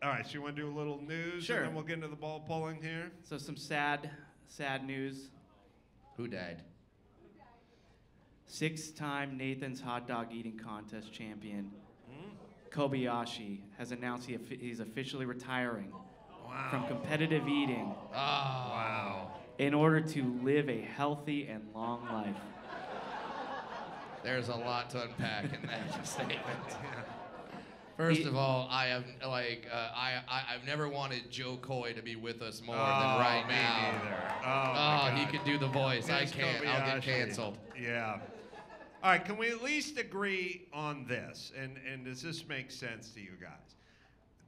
All right, so you want to do a little news? Sure. And then we'll get into the ball pulling here? So some sad news. Who died? 6-time Nathan's Hot Dog Eating Contest champion, Kobayashi, has announced he's officially retiring from competitive eating. Oh. Wow. In order to live a healthy and long life. There's a lot to unpack in that statement. First of all, I have I've never wanted Joe Coy to be with us more than right me now. Neither. He could do the voice. I can't. Kobayashi. I'll get canceled. Yeah. All right, can we at least agree on this? And does this make sense to you guys?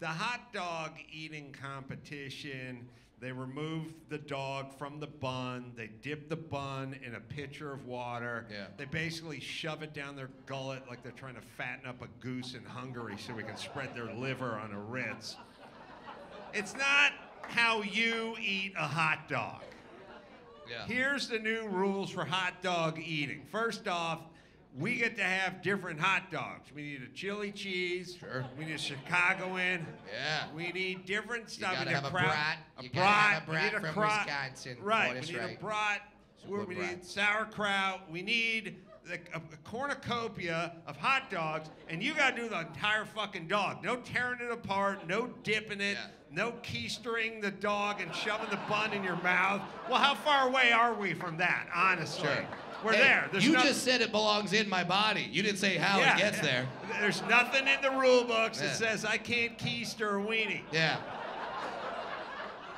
The hot dog eating competition, they remove the dog from the bun. They dip the bun in a pitcher of water. Yeah. They basically shove it down their gullet like they're trying to fatten up a goose in Hungary so we can spread their liver on a Ritz. It's not how you eat a hot dog. Yeah. Here's the new rules for hot dog eating. First off, we get to have different hot dogs. We need a chili cheese. Sure. We need a Chicagoan. Yeah. We need different stuff. You gotta we need have a crowd- brat. A You brat. gotta have a We need brat a from cra- Wisconsin. Right. Boy, that's We need right. a brat. Good We brat. need sauerkraut. We need a cornucopia of hot dogs, and you gotta do the entire fucking dog. No tearing it apart. No dipping it. Yeah. No keystering the dog and shoving the bun in your mouth. Well, how far away are we from that? Honestly. Sure. We're Hey, there. There's you nothing- just said it belongs in my body. You didn't say how it gets there. There's nothing in the rule books that Yeah. says I can't keister a weenie. Yeah.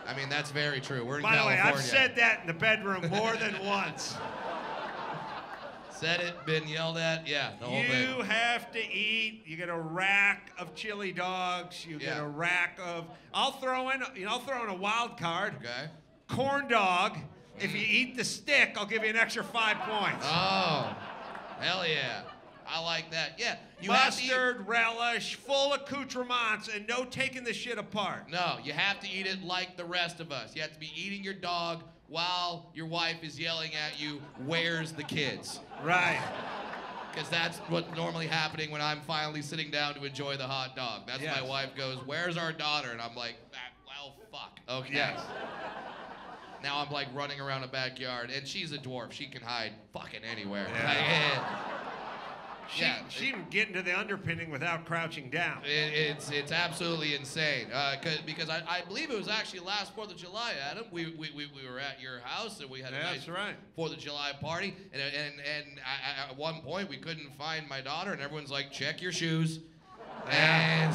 I mean, that's very true. We're in By the way, California. I've said that in the bedroom more than once. Said it, been yelled at. Yeah, the whole You thing. have to eat. You get a rack of chili dogs. You get Yeah. a rack of. I'll throw in a wild card. Okay. Corn dog. If you eat the stick, I'll give you an extra 5 points. Oh, hell yeah. I like that. Yeah. You have to eat- Mustard, relish, full accoutrements, and no taking the shit apart. No, you have to eat it like the rest of us. You have to be eating your dog while your wife is yelling at you, "Where's the kids?" Right. Because that's what's normally happening when I'm finally sitting down to enjoy the hot dog. That's Yes. my wife goes, "Where's our daughter?" And I'm like, well, fuck. Okay. Yes. Now I'm like running around a backyard, and she's a dwarf. She can hide fucking anywhere. She can get into the underpinning without crouching down. It's absolutely insane. Because I believe it was actually last 4th of July, Adam. We were at your house and we had a nice That's right. 4th of July party. And at one point we couldn't find my daughter, and everyone's like, "Check your shoes." And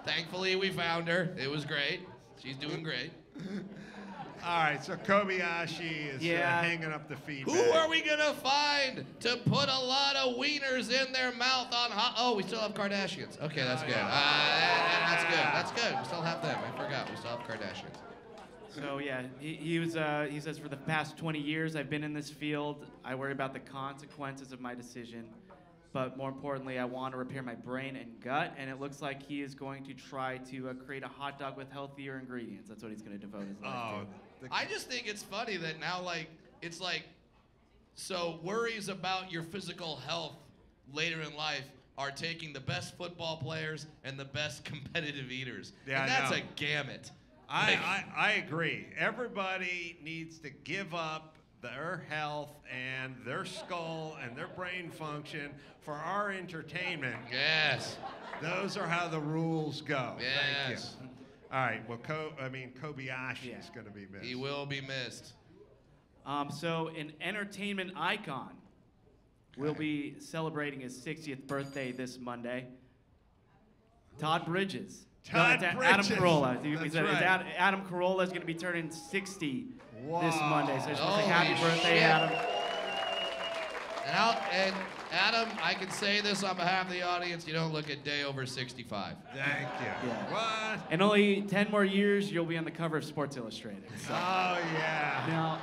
thankfully we found her. It was great. She's doing great. All right, so Kobayashi is hanging up the feedback. Who are we gonna find to put a lot of wieners in their mouth on hot? Oh, we still have Kardashians. Okay, that's good. That's good. That's good. We still have them. I forgot. We still have Kardashians. So yeah, he says, for the past 20 years I've been in this field. I worry about the consequences of my decision, but more importantly, I want to repair my brain and gut. And it looks like he is going to try to create a hot dog with healthier ingredients. That's what he's going to devote his life to. I just think it's funny that now, like, it's like, so worries about your physical health later in life are taking the best football players and the best competitive eaters. Yeah, and I that's know. a gamut. I agree. Everybody needs to give up their health and their skull and their brain function for our entertainment. Yes. Those are how the rules go. Thank Yes. you. All right. Well, Kobayashi is going to be missed. He will be missed. So an entertainment icon will be celebrating his 60th birthday this Monday. Todd Bridges. Todd Adam Bridges. Carolla. That's right. Adam Carolla is going to be turning 60 this Wow. Monday. So I just want to say Holy happy birthday, shit. Adam. And Adam, I can say this on behalf of the audience, you don't look a day over 65. Thank you. Yeah. What? In only 10 more years, you'll be on the cover of Sports Illustrated. So. Oh, yeah. Now,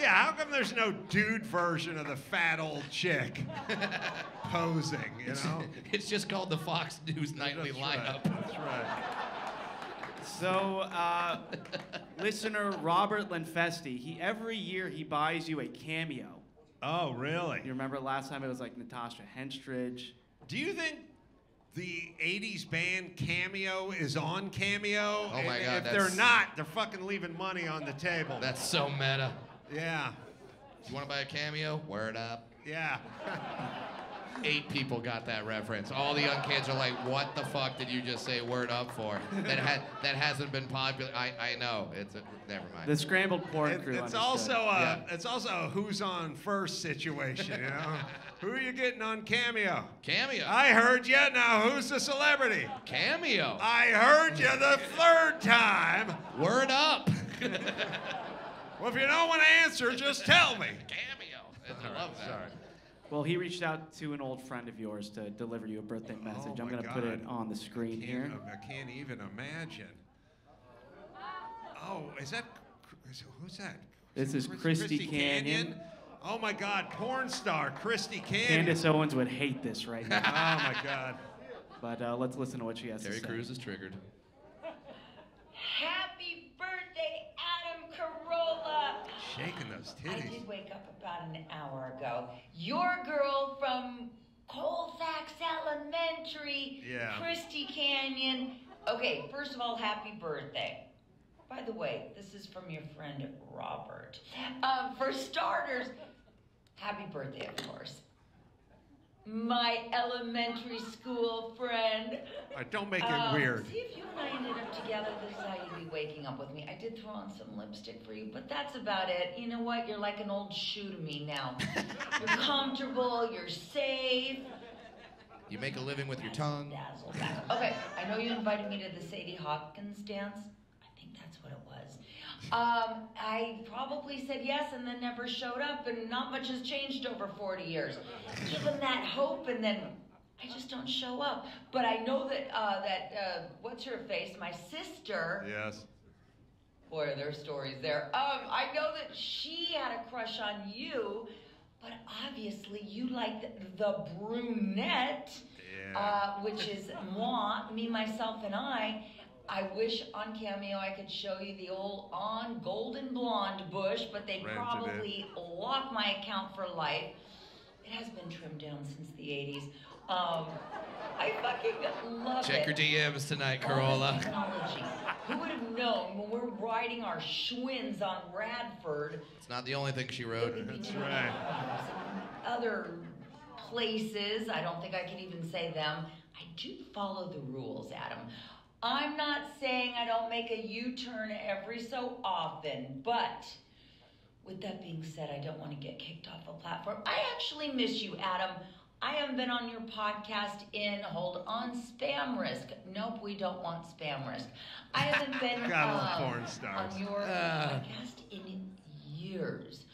Yeah, how come there's no dude version of the fat old chick posing, you know? It's just called the Fox News Nightly That's Lineup. Right. That's right. so listener Robert Lenfesti, every year he buys you a cameo. Oh, really? You remember last time it was like Natasha Henstridge. Do you think the 80s band Cameo is on Cameo. Oh my God, If they're not, they're fucking leaving money on the table. That's so meta. Yeah. You want to buy a Cameo? Word up. Yeah. 8 people got that reference. All the young kids are like, what the fuck did you just say word up for? That hasn't been popular. I know. Never mind. The scrambled porn crew. It's also a who's on first situation, you know? Who are you getting on Cameo? Cameo. I heard you. Now who's the celebrity? Cameo. I heard you the 3rd time. Word up. Well, if you don't want to answer, just tell me. Cameo. I love that. Sorry. Well, he reached out to an old friend of yours to deliver you a birthday message. I'm going to put it on the screen here. I can't even imagine. Oh, who's that? This is Christy Canyon. Oh my God, porn star Christy Canyon. Candace Owens would hate this right now. Oh my God. But let's listen to what she has to say. Terry Crews is triggered. Happy birthday, Adam Carolla. Shaking those I titties. did wake up about an hour ago. Your girl from Colfax Elementary, Yeah. Christy Canyon. Okay, first of all, happy birthday. By the way, this is from your friend Robert. For starters, happy birthday, of course. My elementary school friend. All right, don't make it weird. See, if you and I ended up together, this is how you'd be waking up with me. I did throw on some lipstick for you, but that's about it. You know what? You're like an old shoe to me now. You're comfortable, you're safe. You make a living with your tongue. Dazzle, dazzle. Okay, I know you invited me to the Sadie Hawkins dance. I think that's what it was. I probably said yes and then never showed up, and not much has changed over 40 years. Given that hope, and then I just don't show up. But I know that what's her face, my sister. Yes. Boy, there are stories there. I know that she had a crush on you, but obviously you liked the brunette, which is moi, me, myself, and I. I wish on Cameo I could show you the old on golden blonde bush, but they probably locked my account for life. It has been trimmed down since the 80s. I fucking love Check your it. DMs tonight, All the Carolla. technology. Who would have known when we're riding our Schwinns on Radford? It's not the only thing she wrote. That's right. Other places, I don't think I can even say them. I do follow the rules, Adam. I'm not saying I don't make a U-turn every so often, but with that being said, I don't want to get kicked off a platform. I actually miss you, Adam. I haven't been on your podcast in, hold on, spam risk. Nope, we don't want spam risk. I haven't been porn stars. on your podcast in years.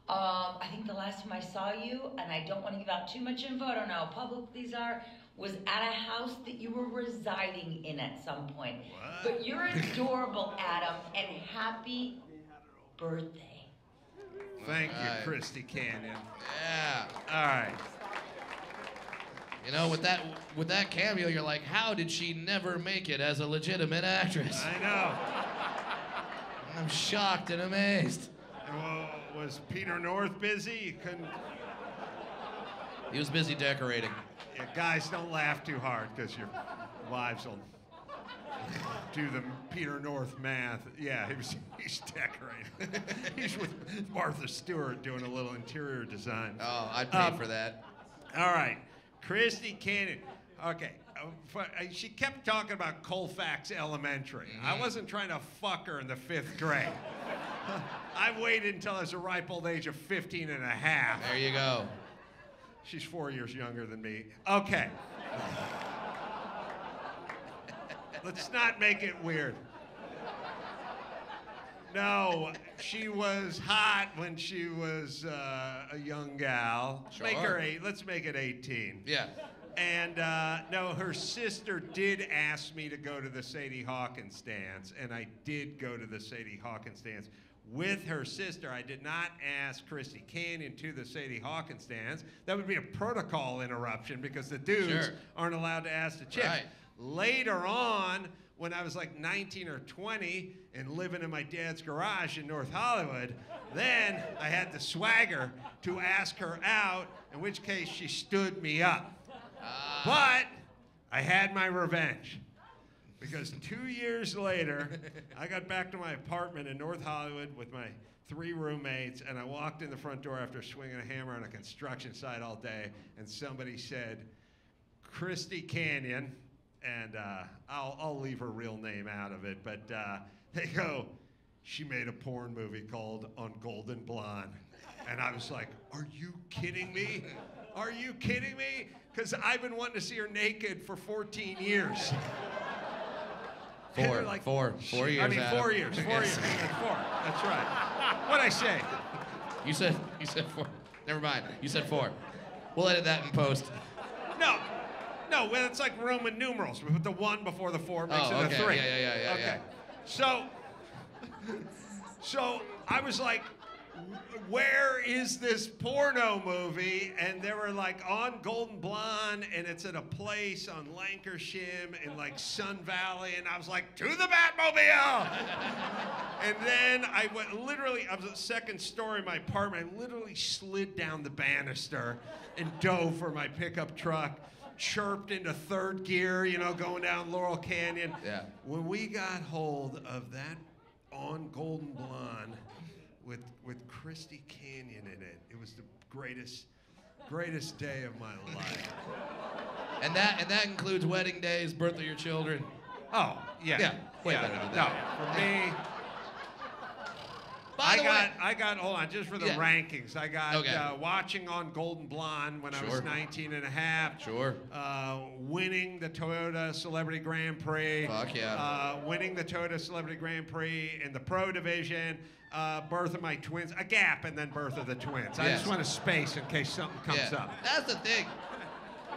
I think the last time I saw you, and I don't want to give out too much info, I don't know how public these are, was at a house that you were residing in at some point. What? But you're adorable, Adam, and happy birthday. Thank you, Right. Christy Canyon. Yeah. All right. You know, with that cameo, you're like, how did she never make it as a legitimate actress? I know. I'm shocked and amazed. Well, was Peter North busy? You couldn't. He was busy decorating. Yeah, guys, don't laugh too hard because your wives will do the Peter North math. Yeah, he's decorating. He's with Martha Stewart doing a little interior design. Oh, I'd pay for that. All right, Christy Canyon. Okay, she kept talking about Colfax Elementary. I wasn't trying to fuck her in the 5th grade. I waited until I was a ripe old age of 15 and a half. There you go. She's 4 years younger than me. Okay. Let's not make it weird. No, she was hot when she was a young gal. Sure. Make her let's make it 18. Yeah. And no, her sister did ask me to go to the Sadie Hawkins dance, and I did go to the Sadie Hawkins dance with her sister. I did not ask Christy Canyon to the Sadie Hawkins dance. That would be a protocol interruption because the dudes aren't allowed to ask the chicks. Right. Later on, when I was like 19 or 20 and living in my dad's garage in North Hollywood, then I had the swagger to ask her out, in which case she stood me up. But I had my revenge. Because 2 years later, I got back to my apartment in North Hollywood with my 3 roommates, and I walked in the front door after swinging a hammer on a construction site all day, and somebody said, Christy Canyon, and I'll leave her real name out of it, but they go, she made a porn movie called On Golden Blonde. And I was like, are you kidding me? Are you kidding me? Because I've been wanting to see her naked for 14 years. Four years. I mean, Adam. 4 years. 4 years. That's 4. That's right. What'd I say? You said 4. Never mind. You said 4. We'll edit that in post. No, well, it's like Roman numerals. We put the 1 before the 4 makes it a 3. Yeah. Okay. So I was like, where is this porno movie? And they were like on Golden Blonde, and it's at a place on Lancashire in like Sun Valley, and I was like, to the Batmobile! And then I was at the second story of my apartment. I literally slid down the banister and dove for my pickup truck, chirped into 3rd gear, going down Laurel Canyon. Yeah. When we got hold of that On Golden Blonde, with Christy Canyon in it. It was the greatest day of my life. And that includes wedding days, birth of your children. Oh, yeah. Yeah, way better than that. No, for me, I got, hold on, just for the rankings, I got watching On Golden Blonde when I was 19 and a half. Sure. Winning the Toyota Celebrity Grand Prix. Fuck yeah. Winning the Toyota Celebrity Grand Prix in the Pro Division. Birth of my twins, a gap, and then birth of the twins. I just want a space in case something comes up. That's the thing.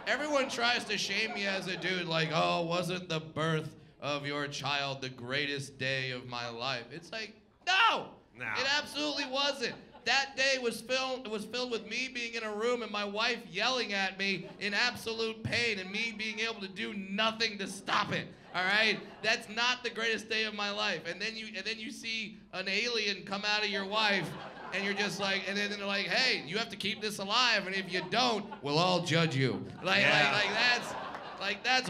Everyone tries to shame me as a dude, like, oh, wasn't the birth of your child the greatest day of my life? It's like, no, it absolutely wasn't. That day was filled with me being in a room and my wife yelling at me in absolute pain and me being able to do nothing to stop it. All right, that's not the greatest day of my life. And then you see an alien come out of your wife, and you're just like, and then they're like, hey, you have to keep this alive, and if you don't, we'll all judge you. That's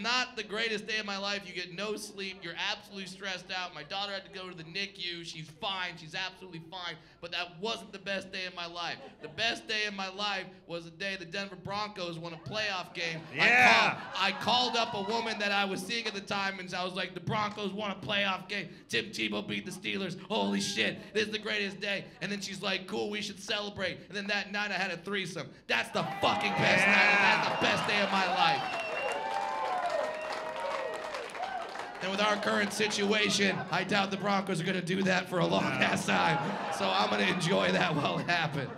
not the greatest day of my life. You get no sleep. You're absolutely stressed out. My daughter had to go to the NICU. She's fine. She's absolutely fine. But that wasn't the best day of my life. The best day of my life was the day the Denver Broncos won a playoff game. Yeah. I called up a woman that I was seeing at the time, and I was like, the Broncos won a playoff game. Tim Tebow beat the Steelers. Holy shit. This is the greatest day. And then she's like, cool, we should celebrate. And then that night I had a threesome. That's the fucking best night. That's the best day of my life. And with our current situation, I doubt the Broncos are going to do that for a long ass time. So I'm going to enjoy that while it happens.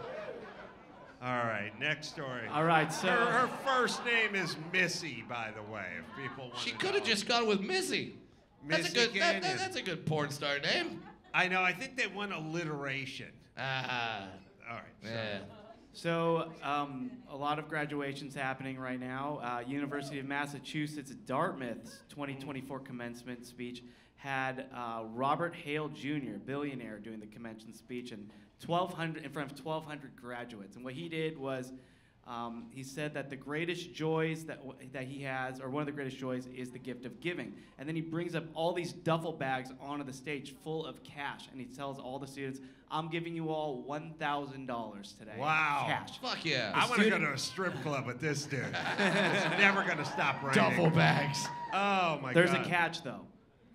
All right, next story. All right, so her first name is Missy, by the way. If people want She could have just gone with Missy. That's a good porn star name. I know. I think they want alliteration. All right. Yeah. So a lot of graduations happening right now. University of Massachusetts Dartmouth's 2024 commencement speech had Robert Hale Jr., billionaire, doing the commencement speech in front of 1,200 graduates. And what he did was he said that the greatest joys that he has, or one of the greatest joys, is the gift of giving. And then he brings up all these duffel bags onto the stage full of cash, and he tells all the students, I'm giving you all $1,000 today. Wow. Cash. Fuck yeah. I want to go to a strip club with this dude. It's never going to stop raining. Duffel bags. Oh, my God. There's a catch, though.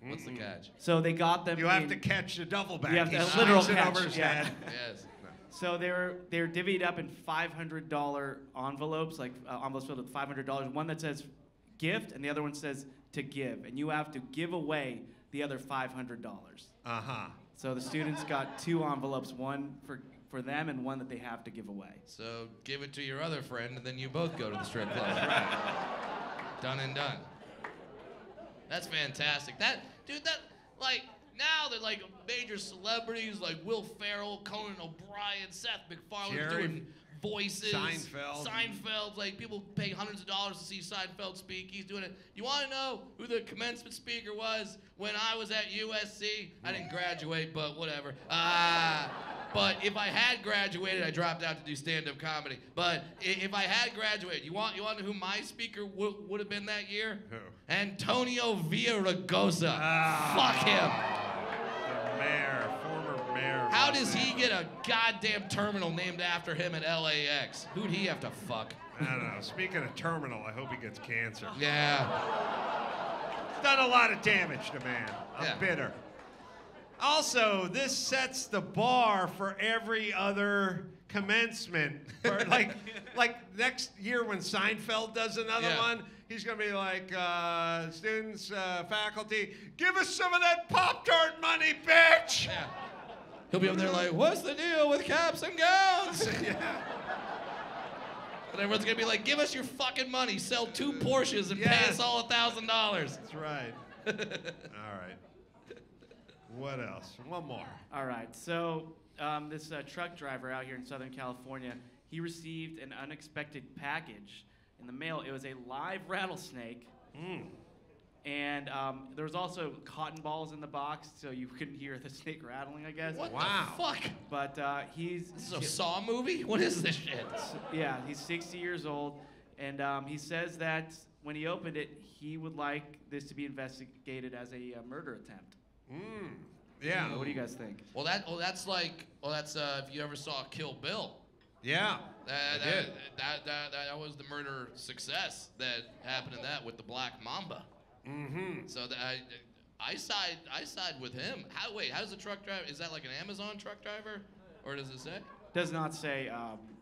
What's the catch? So they got them. You have to catch the duffel bag. You have He to swings literal it catch. over his Yeah. head. Yes. So they're divvied up in $500 envelopes, like envelopes filled with $500. One that says gift, and the other one says to give. And you have to give away the other $500. Uh-huh. So the students got 2 envelopes, one for them and one that they have to give away. So give it to your other friend, and then you both go to the strip club. Right. Done and done. That's fantastic. Now they're like major celebrities like Will Ferrell, Conan O'Brien, Seth MacFarlane doing voices. Seinfeld. Like people pay hundreds of dollars to see Seinfeld speak. He's doing it. You want to know who the commencement speaker was when I was at USC? I didn't graduate, but whatever. But if I had graduated, I dropped out to do stand-up comedy. But if I had graduated, you want to know who my speaker would have been that year? Who? Antonio Villaraigosa. Fuck him. The mayor, former mayor. How does he get a goddamn terminal named after him at LAX? Who'd he have to fuck? I don't know. Speaking of terminal, I hope he gets cancer. Yeah. It's done a lot of damage to man. I'm bitter. Also, this sets the bar for every other commencement. For like next year when Seinfeld does another one, he's gonna be like, students, faculty, give us some of that Pop-Tart money, bitch! Yeah. He'll be up there like, what's the deal with caps and gowns? Yeah. And everyone's gonna be like, give us your fucking money, sell 2 Porsches and pay us all $1,000. That's right. All right. What else? One more. All right. So this truck driver out here in Southern California, he received an unexpected package in the mail. It was a live rattlesnake. And there was also cotton balls in the box, so you couldn't hear the snake rattling, I guess. What the fuck? But This is a Saw movie? What is this shit? Yeah, he's 60 years old, and he says that when he opened it, he would like this to be investigated as a murder attempt. Yeah. What do you guys think? That's if you ever saw Kill Bill. Yeah. That was the murder success that happened in that with the Black Mamba. So I side with him. How does the truck driver? Is that like an Amazon truck driver, or does it say? Does not say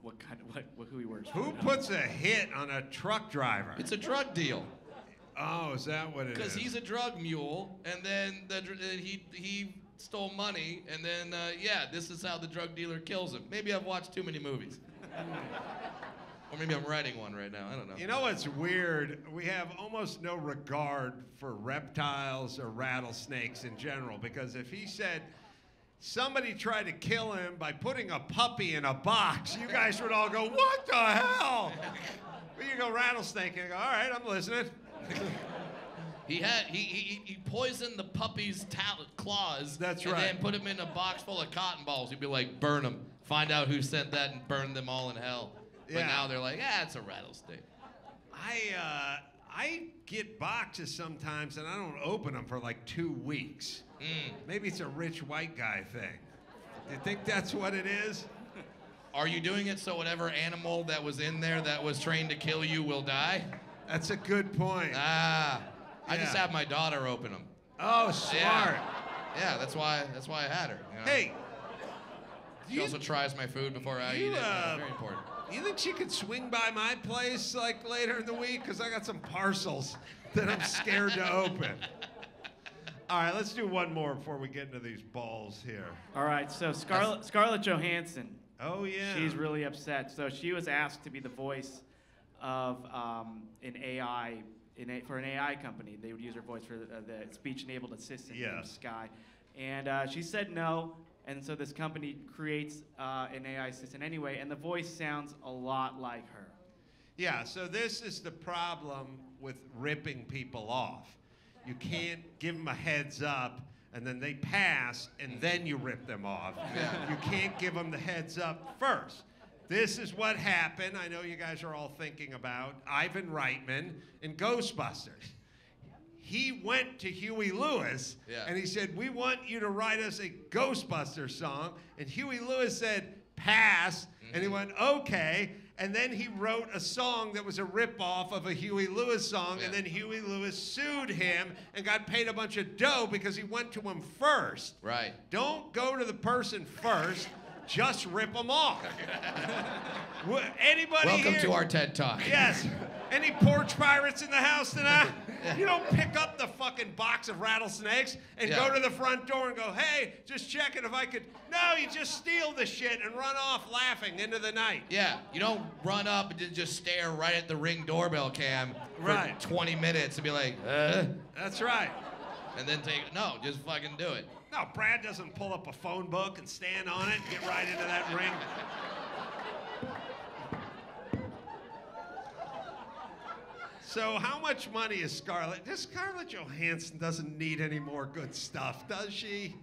who he works for. Who puts a hit on a truck driver? It's a drug deal. Oh, is that what it is? Because he's a drug mule, and then he stole money, and then this is how the drug dealer kills him. Maybe I've watched too many movies. Or maybe I'm writing one right now. I don't know. You know what's weird? We have almost no regard for reptiles or rattlesnakes in general, because if he said somebody tried to kill him by putting a puppy in a box, you guys would all go, what the hell? But you go rattlesnake, and you go, all right, I'm listening. He poisoned the puppy's claws. That's and right. then put him in a box full of cotton balls. He'd be like, burn them. Find out who sent that and burn them all in hell. But now they're like, it's a rattlesnake. I get boxes sometimes and I don't open them for like 2 weeks. Maybe it's a rich white guy thing. Do you think that's what it is? Are you doing it so whatever animal that was in there that was trained to kill you will die? That's a good point. I just have my daughter open them. Oh, smart. Yeah, that's why I had her. You know? Hey. She also tries my food before I eat it. Very important. You think she could swing by my place like later in the week? Because I got some parcels that I'm scared to open. All right, let's do one more before we get into these balls here. All right, so Scarlett Johannson. Oh, yeah. She's really upset. So she was asked to be the voice of an AI, for an AI company. They would use her voice for the speech-enabled assistant named Sky. And she said no. And so this company creates an AI assistant anyway, and the voice sounds a lot like her. Yeah, so this is the problem with ripping people off. You can't give them a heads up, and then they pass, and then you rip them off. You can't give them the heads up first. This is what happened. I know you guys are all thinking about Ivan Reitman in Ghostbusters. He went to Huey Lewis, and he said, we want you to write us a Ghostbusters song. And Huey Lewis said, pass. And he went, okay. And then he wrote a song that was a ripoff of a Huey Lewis song. And then Huey Lewis sued him and got paid a bunch of dough because he went to him first. Right. Don't go to the person first. Just rip them off. Anybody Welcome here? to our TED Talk. Yes. Any porch pirates in the house tonight? You don't pick up the fucking box of rattlesnakes and go to the front door and go, hey, just checking if I could. No, you just steal the shit and run off laughing into the night. Yeah, you don't run up and just stare right at the Ring doorbell cam for 20 minutes and be like, That's right. And then just fucking do it. No, Brad doesn't pull up a phone book and stand on it and get right into that ring. So how much money is Scarlett? Scarlett Johannson doesn't need any more good stuff, does she?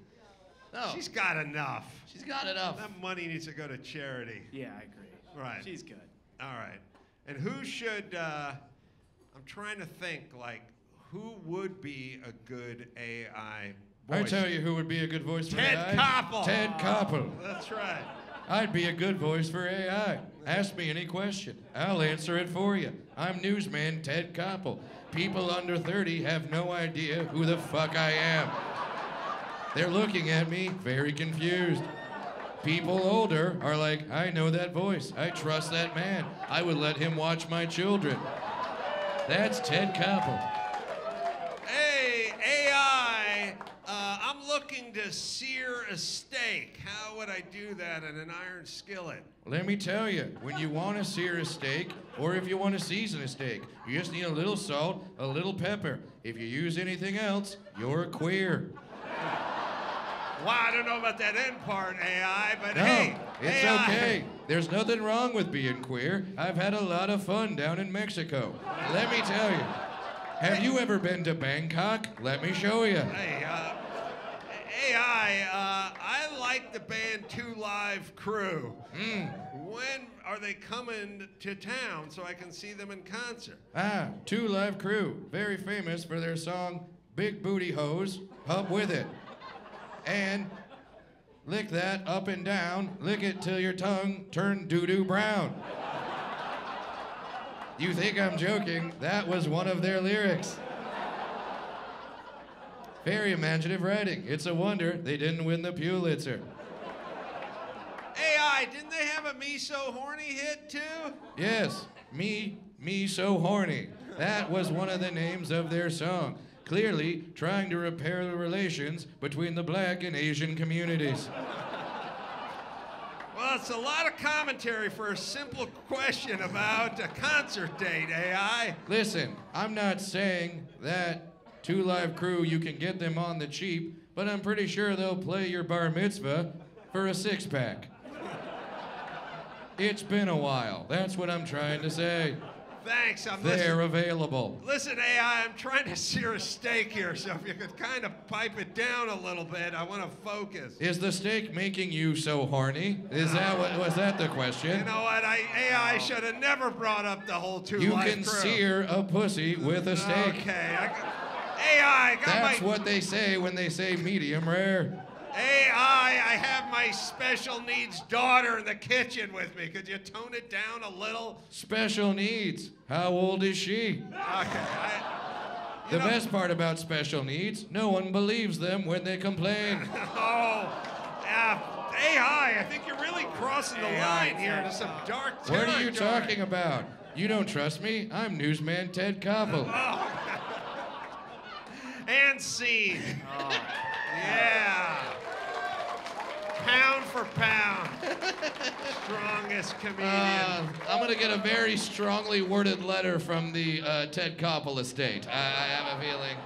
No. She's got enough. She's got enough. That money needs to go to charity. Yeah, I agree. Right. She's good. All right. And who should, I'm trying to think, like, who would be a good AI voice? I tell you who would be a good voice for Ted AI. Koppel. Ted Koppel. That's right. I'd be a good voice for AI. Ask me any question. I'll answer it for you. I'm newsman Ted Koppel. People under 30 have no idea who the fuck I am. They're looking at me very confused. People older are like, I know that voice. I trust that man. I would let him watch my children. That's Ted Koppel. Hey, AI, I'm looking to sear a steak. How would I do that in an iron skillet? Let me tell you, when you want to sear a steak, or if you want to season a steak, you just need a little salt, a little pepper. If you use anything else, you're queer. Well, I don't know about that end part, AI, but No, hey, it's AI. okay. There's nothing wrong with being queer. I've had a lot of fun down in Mexico. Let me tell you. Have you ever been to Bangkok? Let me show you. Hey, AI, I like the band Two Live Crew. When are they coming to town so I can see them in concert? Two Live Crew, very famous for their song Big Booty Hose, Up With It. And lick that up and down, lick it till your tongue turn doo-doo brown. You think I'm joking? That was one of their lyrics. Very imaginative writing. It's a wonder they didn't win the Pulitzer. AI, didn't they have a Me So Horny hit too? Yes, me so horny. That was one of the names of their song. Clearly trying to repair the relations between the black and Asian communities. Well, it's a lot of commentary for a simple question about a concert date, AI. Listen, I'm not saying that Two Live Crew, you can get them on the cheap, but I'm pretty sure they'll play your bar mitzvah for a six-pack. It's been a while. That's what I'm trying to say. Thanks, I'm They're listening. available. Listen, AI, I'm trying to sear a steak here, so if you could kind of pipe it down a little bit, I want to focus. Is the steak making you so horny? Was that the question? You know what? AI should have never brought up the whole Two You Live can Crew. sear a pussy with a steak. Okay, AI, got That's my what they say when they say medium rare. AI. I have my special needs daughter in the kitchen with me. Could you tone it down a little? Special needs. How old is she? Okay. The best part about special needs, no one believes them when they complain. Oh, AI, I think you're really crossing the line here into some dark territory. What are you talking about? You don't trust me? I'm newsman Ted Koppel. And scene. Yeah. Pound for pound. Strongest comedian. I'm gonna get a very strongly worded letter from the Ted Koppel estate. I have a feeling.